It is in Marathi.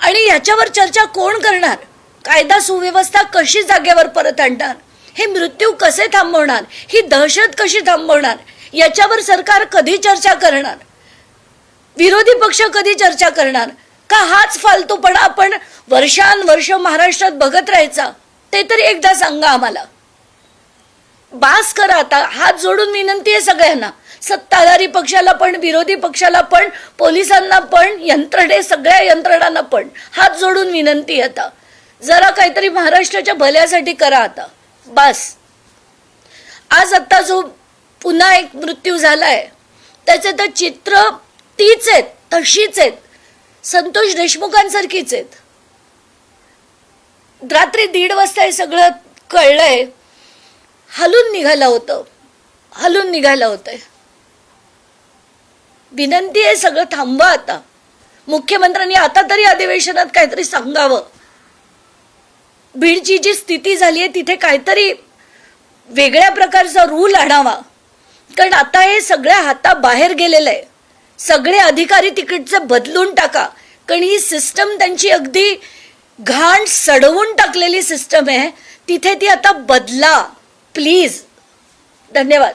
आणि याच्यावर चर्चा कोण करणार? कायदा सुव्यवस्था कशी जागेवर परत आणणार? हे मृत्यू कसे थांबवणार? ही दहशत कशी थांबवणार? याच्यावर सरकार कधी चर्चा करणार? विरोधी पक्ष कधी चर्चा करणार? का हाच फालतूपणा आपण वर्षानुवर्ष महाराष्ट्रात बघत राहायचा? ते तरी एकदा सांगा आम्हाला. बास करा आता. हात जोडून विनंती आहे सगळ्यांना, सत्ताधारी पक्षाला पण, विरोधी पक्षाला पण, पोलिसांना पण, सगळ्या यंत्रणांना पण हात जोडून विनंती आहे आता. जरा काहीतरी महाराष्ट्राच्या भल्यासाठी करा आता. बस. आज आता जो पुन्हा एक मृत्यू झालाय त्याचे तर चित्र तीच आहेत, तशीच आहेत, संतोष देशमुखांसारखीच आहेत. रात्री 1:30 वाजता हे सगळं कळलंय. हलून निघालं होतं. विनंती आहे सगळं थांबवा आता. मुख्यमंत्र्यांनी आता तरी अधिवेशनात काहीतरी सांगावं. बीडची जी स्थिती झाली आहे तिथे काहीतरी वेगळ्या प्रकारचा रूल आणावा, कारण आता हे सगळ्या हाताबाहेर गेलेलं आहे. सगळे अधिकारी तिकडचे बदलून टाका, कारण ही सिस्टम त्यांची अगदी घाण सडवून टाकलेली सिस्टम आहे. तिथे ती आता बदला प्लीज. धन्यवाद.